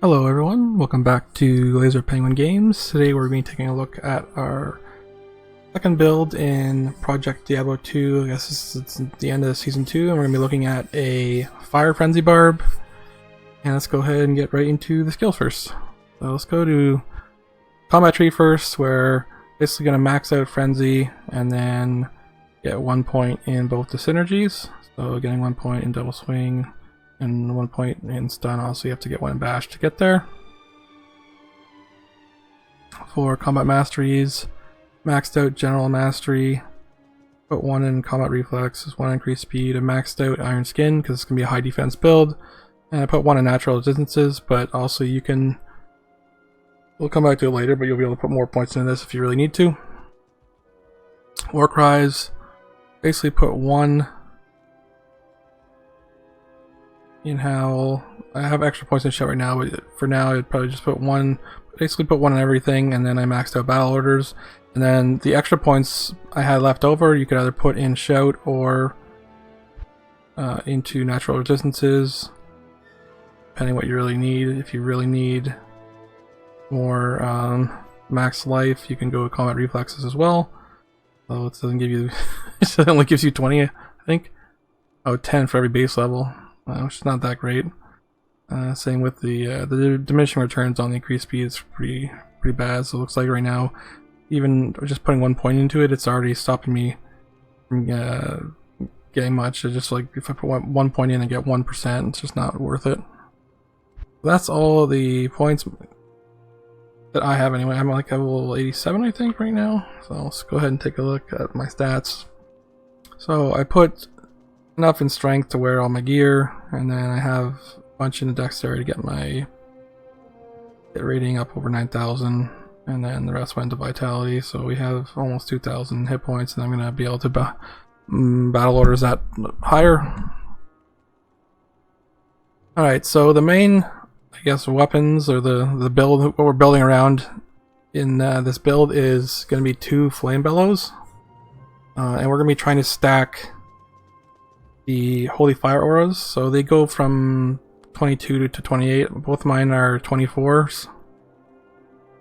Hello everyone, welcome back to Laser Penguin Games. Today we're going to be taking a look at our second build in Project Diablo 2. I guess it's the end of Season 2, and we're going to be looking at a Fire Frenzy Barb. And let's go ahead and get right into the skills first. So let's go to Combat Tree first, where basically going to max out Frenzy and then get 1 point in both the synergies. So getting 1 point in Double Swing and 1 point in stun. Also you have to get 1 in bash to get there. For combat masteries, maxed out general mastery, put 1 in combat reflex, 1 increased speed, and maxed out iron skin because it's going to be a high defense build. And I put 1 in natural distances, but also you can, we'll come back to it later, but you'll be able to put more points into this if you really need to. War cries, basically put 1 in Howl. I have extra points in shell right now, but for now I'd probably just put 1, basically put 1 in everything, and then I maxed out battle orders. And then the extra points I had left over, you could either put in shout or into natural resistances, depending what you really need. If you really need more max life, you can go with combat reflexes as well. So it doesn't give you, it only gives you 20, I think. Oh, 10 for every base level. Which is not that great. Same with the diminishing returns on the increased speed is pretty bad. So it looks like right now, even just putting 1 point into it, it's already stopping me from getting much. It's just like if I put 1 point in and get 1%, it's just not worth it. That's all the points that I have anyway. I'm like level 87, I think, right now. So let's go ahead and take a look at my stats. So I put enough in strength to wear all my gear, and then I have a bunch in the dexterity to get my hit rating up over 9,000, and then the rest went to vitality, so we have almost 2,000 hit points, and I'm going to be able to battle orders that higher. Alright, so the main, I guess, weapons, or the build, what we're building around in this build is going to be 2 flame bellows, and we're going to be trying to stack the Holy Fire Auras, so they go from 22 to 28. Both mine are 24s.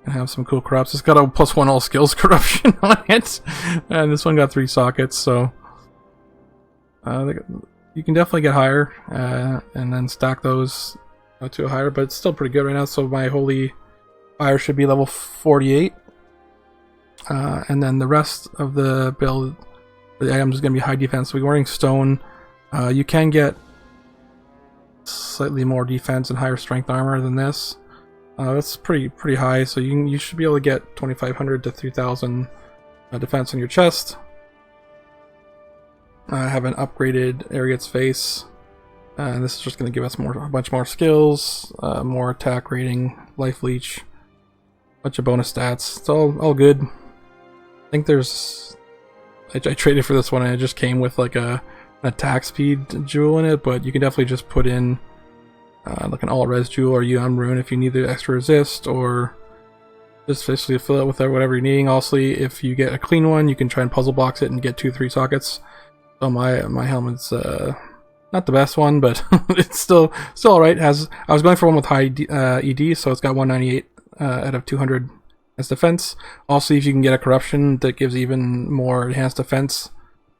And have some cool corrupts. It's got a +1 all skills corruption on it. And this one got 3 sockets, so you can definitely get higher and then stack those to a higher, but it's still pretty good right now. So my Holy Fire should be level 48. And then the rest of the build, the items is going to be high defense. So we're wearing stone. You can get slightly more defense and higher strength armor than this. That's pretty high, so you should be able to get 2,500 to 3,000 defense on your chest. I have an upgraded Ariat's Face, and this is just going to give us a bunch more skills, more attack rating, life leech, bunch of bonus stats. It's all good. I think there's, I traded for this one and it just came with like an attack speed jewel in it, but you can definitely just put in like an all res jewel or UM rune if you need the extra resist, or just basically fill it with whatever you're needing. Also, if you get a clean one, you can try and puzzle box it and get 2-3 sockets. So my helmet's not the best one, but it's still alright. I was going for one with high ED, so it's got 198 out of 200 as defense. Also, if you can get a corruption that gives even more enhanced defense,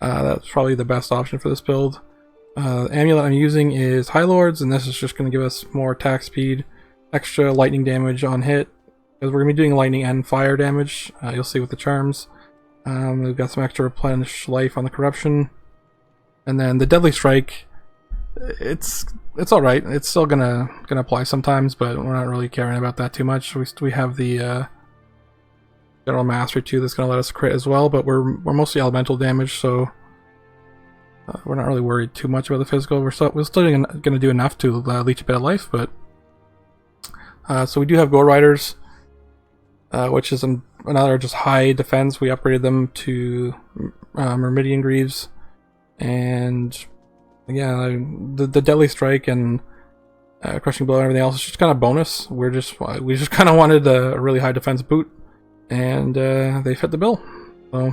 that's probably the best option for this build. Amulet I'm using is High Lords, and this is just going to give us more attack speed, extra lightning damage on hit, because we're going to be doing lightning and fire damage. You'll see with the charms. We've got some extra replenish life on the corruption, and then the Deadly Strike. It's alright. It's still gonna apply sometimes, but we're not really caring about that too much. We have the General Mastery too that's going to let us crit as well, but we're mostly elemental damage, so we're not really worried too much about the physical. We're still going to do enough to leech a bit of life, but so we do have Gore Riders, which is another just high defense. We upgraded them to Myrmidian Greaves, and again, the Deadly Strike and Crushing Blow and everything else is just kind of bonus. We just kind of wanted a really high defense boot, and they fit the bill. So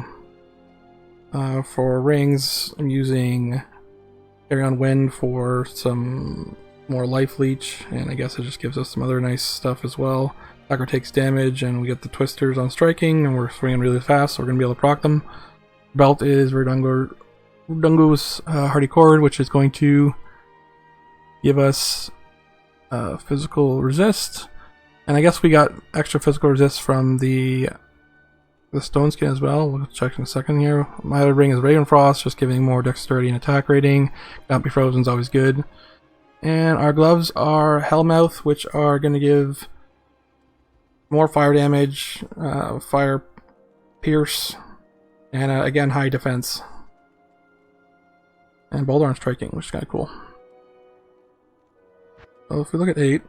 for rings, I'm using Carry on Wind for some more life leech, and I guess it just gives us some other nice stuff as well. Attacker takes damage, and we get the twisters on striking, and we're swinging really fast, so we're going to be able to proc them. Belt is Verdungo's Hardy Cord, which is going to give us physical resist, and I guess we got extra physical resist from the stone skin as well. We'll check in a second here. My other ring is Raven Frost, just giving more dexterity and attack rating. Not be frozen is always good. And our gloves are Hellmouth, which are going to give more fire damage, fire pierce, and again high defense. And bolt arm striking, which is kind of cool. So if we look at 8,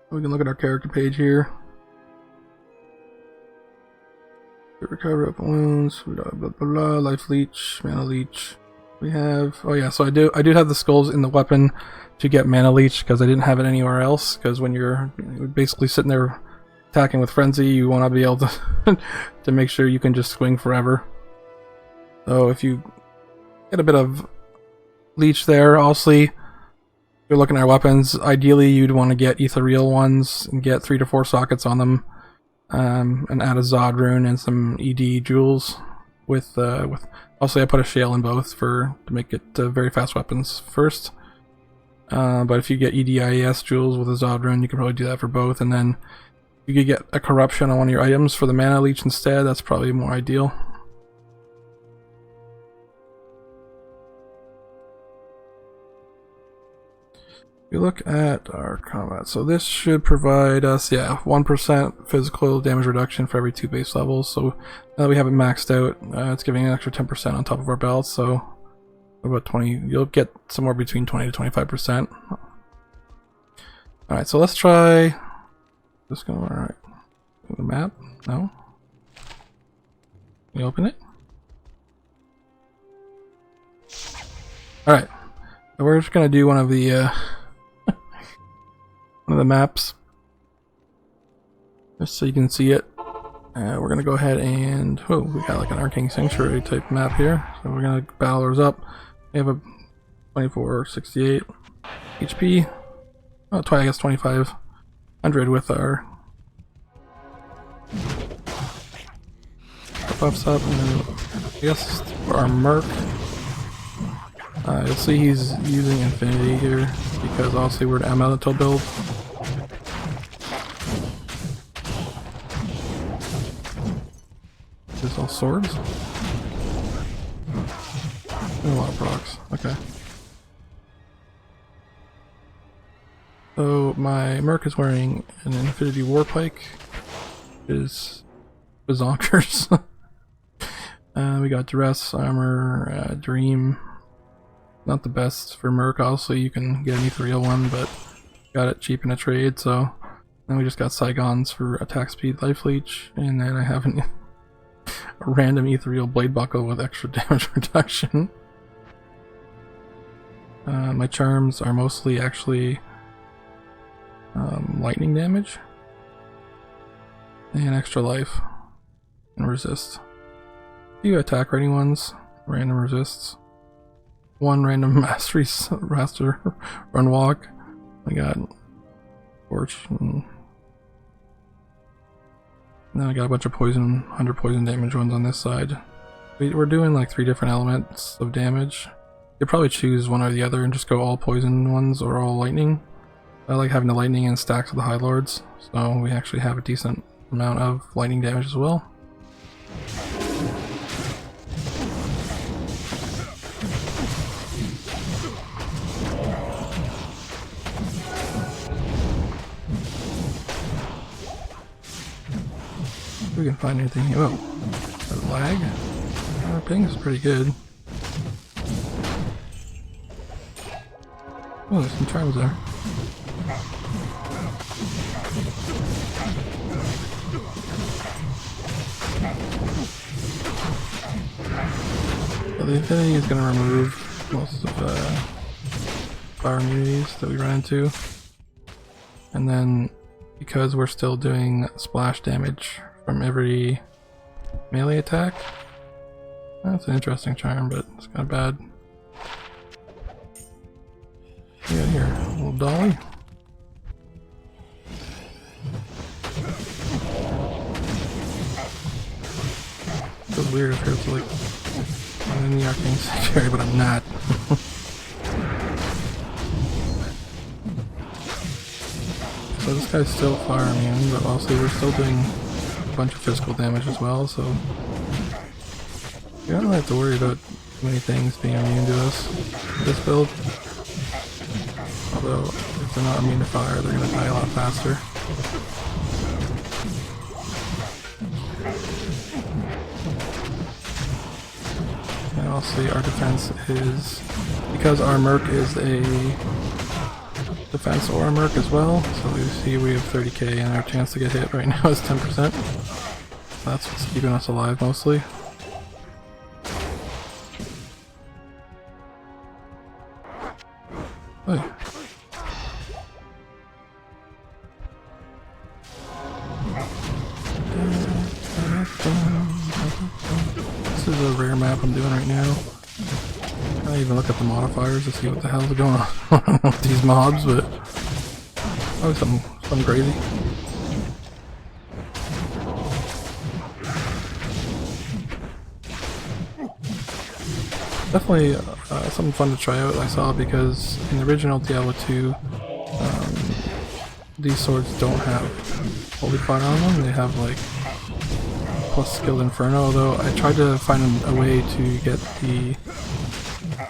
we can look at our character page here. Recover up wounds, blah blah blah, life leech, mana leech. We have, oh yeah, so I do have the skulls in the weapon to get mana leech because I didn't have it anywhere else. Because when you're basically sitting there attacking with frenzy, you want to be able to to make sure you can just swing forever. So if you get a bit of leech there, obviously if you're looking at our weapons, ideally you'd want to get ethereal ones and get 3 to 4 sockets on them, and add a Zod rune and some ED jewels with also I put a shale in both to make it very fast weapons first. But if you get EDIES jewels with a Zod rune, you can probably do that for both, and then you could get a corruption on one of your items for the mana leech instead. That's probably more ideal. If you look at our combat, so this should provide us, 1% physical damage reduction for every 2 base levels. So now that we have it maxed out, it's giving an extra 10% on top of our belt. So about 20, you'll get somewhere between 20 to 25%. Alright, so let's try, just go, alright, the map, no? Can you open it? Alright, so we're just going to do one of the maps just so you can see it. We're gonna go ahead and we got like an Arcane Sanctuary type map here, so we're gonna battle ours up. We have a 2468 HP, I guess 2500 with our buffs up, and then I guess for our Merc, you'll see he's using Infinity here because obviously we're an Amulet build. Is all swords? A lot of procs. Okay. So my Merc is wearing an Infinity Warpike. Is bazonkers. We got Duress, Armor, Dream. Not the best for Merc, obviously you can get an ethereal one, but got it cheap in a trade, so then we just got Saigons for attack speed, life leech, and then I have a random ethereal blade buckle with extra damage reduction. My charms are mostly actually lightning damage and extra life and resist. A few attack rating ones, random resists. One random Masteries raster run walk. I got Torch, and then I got a bunch of poison, 100 poison damage ones on this side. We're doing like 3 different elements of damage. You could probably choose one or the other and just go all poison ones or all lightning. I like having the lightning in stacks of the High Lords, so we actually have a decent amount of lightning damage as well. If we can find anything here. Oh, that lag. Our ping is pretty good. Oh, there's some charms there. So the Infinity is going to remove most of the fire immunities that we run into. And then, because we're still doing splash damage from every melee attack, that's an interesting charm, but it's kind of bad. Yeah, here, little dolly. Feels weird if it's like I'm in the arcane sanctuary, but I'm not. So this guy's still fire immune, but also we're still doing a bunch of physical damage as well, so you don't really have to worry about many things being immune to us with this build. Although, if they're not immune to fire, they're going to die a lot faster. And also our defense is, because our Merc is a defense or Merc as well, so you see we have 30k and our chance to get hit right now is 10%. That's what's keeping us alive mostly. Hey. This is a rare map I'm doing right now. I don't even look at the modifiers to see what the hell's going on with these mobs, but oh, something crazy. Definitely something fun to try out, I saw, because in the original Diablo 2, these swords don't have holy fire on them, they have like plus skilled inferno, although I tried to find a way to get the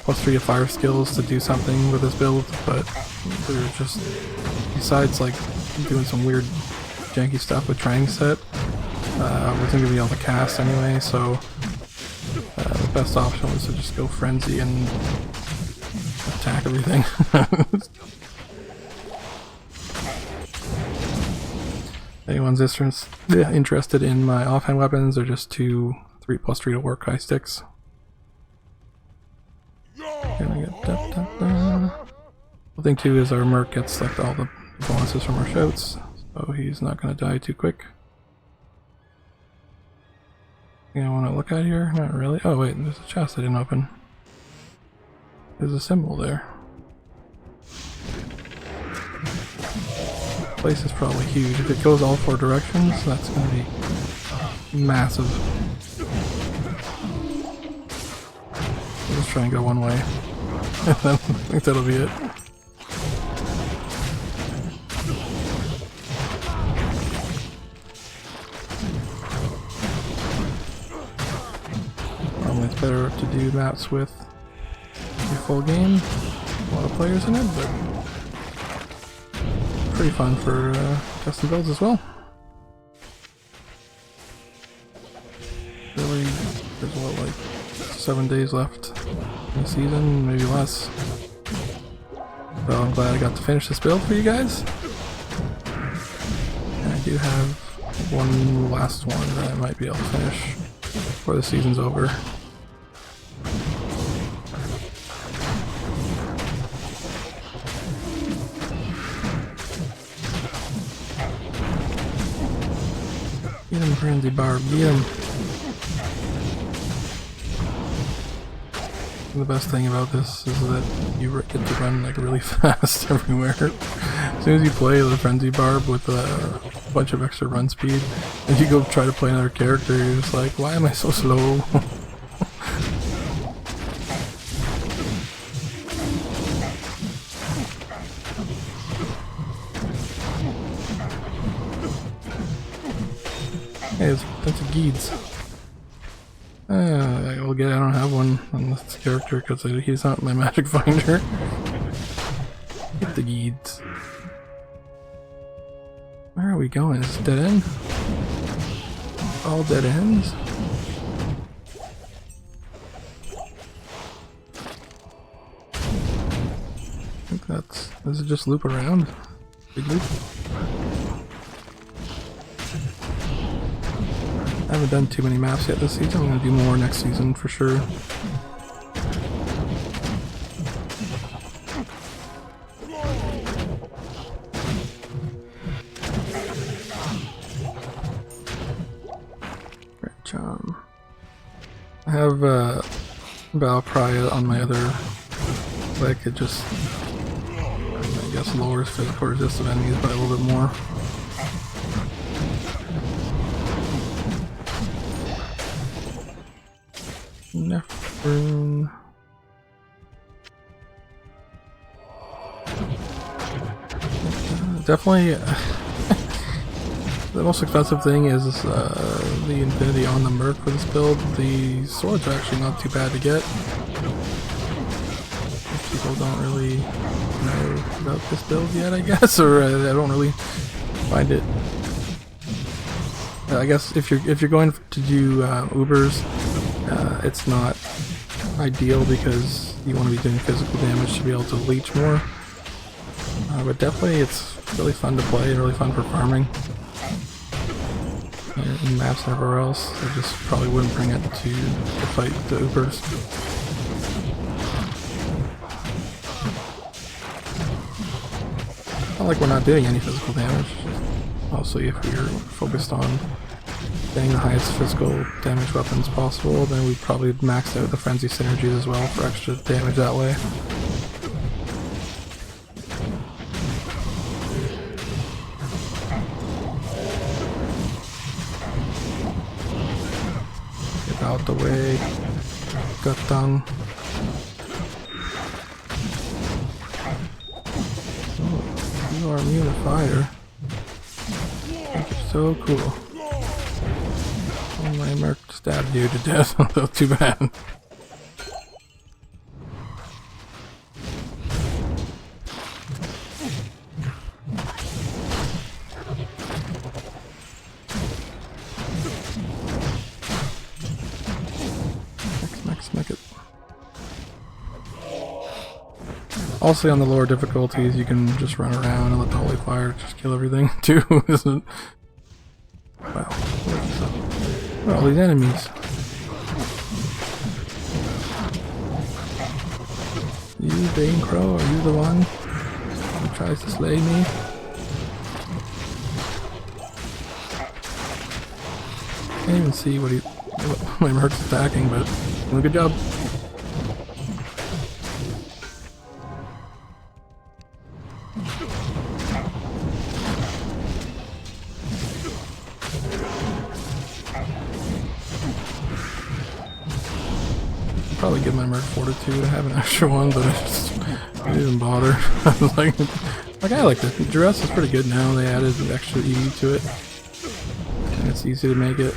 plus 3 to fire skills to do something with this build, but they're just, besides like doing some weird janky stuff with Trang set, wasn't going to be able to cast anyway, so the best option was to just go frenzy and attack everything. Anyone's interested in my offhand weapons, they're just 2 3+3 to work high sticks. The thing too is our Merc gets like all the bonuses from our shouts, so he's not going to die too quick. You know, want to look at here? Not really. Oh wait, there's a chest I didn't open. There's a symbol there. This place is probably huge. If it goes all 4 directions, that's going to be massive. I'll just try and go one way. I think that'll be it. It's better to do maps with a full game, a lot of players in it, but pretty fun for custom builds as well. Really, there's what, like 7 days left in the season, maybe less. So I'm glad I got to finish this build for you guys. And I do have one last one that I might be able to finish before the season's over. Get him, Frenzy Barb, get him! The best thing about this is that you get to run like really fast everywhere. As soon as you play the Frenzy Barb with a bunch of extra run speed, and you go try to play another character, you're just like, why am I so slow? Hey, it's a bunch of Geeds. I don't have one on this character because he's not my magic finder. Get the Geeds. Where are we going? Is it dead end? All dead ends? I think that's... Does it just loop around? Big loop? I haven't done too many maps yet this season. I'm going to do more next season for sure. I have Battle Cry on my other leg. It just guess lowers physical resist of enemies by a little bit more. Nephron. Definitely, the most expensive thing is the Infinity on the Merc for this build. The swords are actually not too bad to get. People don't really know about this build yet, I guess, or I don't really find it. I guess if you're going to do Ubers, it's not ideal because you want to be doing physical damage to be able to leech more. But definitely, it's really fun to play, really fun for farming. In maps and everywhere else, I just probably wouldn't bring it to fight the Ubers. Not like we're not doing any physical damage. Also, if you're focused on getting the highest physical damage weapons possible, then we'd probably max out the frenzy synergies as well for extra damage that way. Get out the way. Got done. Oh, you are immune to fire. So cool. Oh, my Merc stabbed you to death. That's too bad. Next it. Also, on the lower difficulties, you can just run around and let the Holy Fire just kill everything too, isn't it? Wow. What are all these enemies? You, Bane Crow, are you the one who tries to slay me? Can't even see what my Merc's attacking, but doing a good job. Probably give my Merc Fortitude. I have an extra one, but I didn't bother. I was like I like it. Duress is pretty good now. They added an extra EV to it, and it's easy to make it.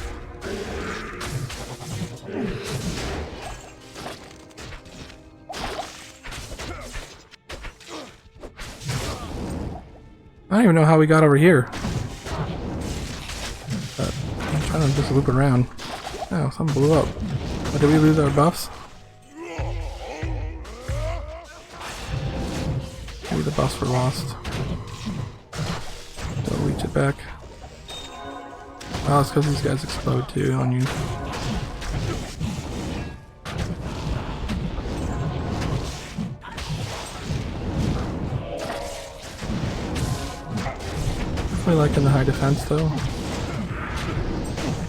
I don't even know how we got over here. But I'm trying to just loop around. Oh, something blew up. But did we lose our buffs? Maybe the buffs were lost. Don't reach it back. Oh, it's because these guys explode too on you. Definitely liking the high defense though.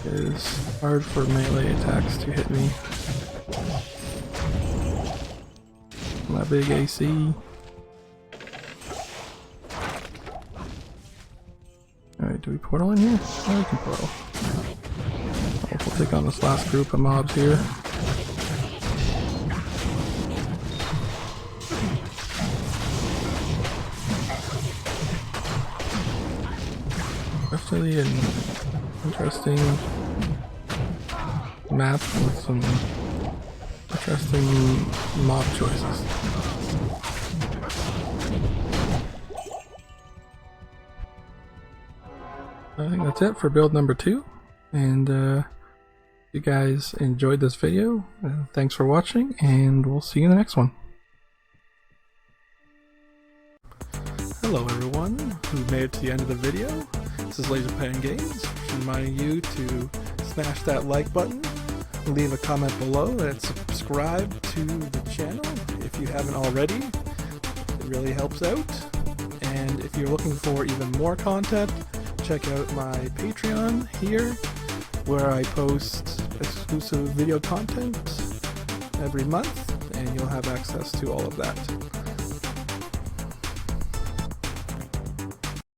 It is hard for melee attacks to hit me. My big AC. Alright, do we portal in here? Oh, we can portal. We'll take on this last group of mobs here. Definitely an interesting map with some interesting mob choices. I think that's it for build number 2, and if you guys enjoyed this video, thanks for watching, and we'll see you in the next one. Hello everyone who made it to the end of the video. This is LaserPan Games, reminding you to smash that like button, leave a comment below, and subscribe to the channel if you haven't already. It really helps out. And if you're looking for even more content, check out my Patreon here, where I post exclusive video content every month, and you'll have access to all of that.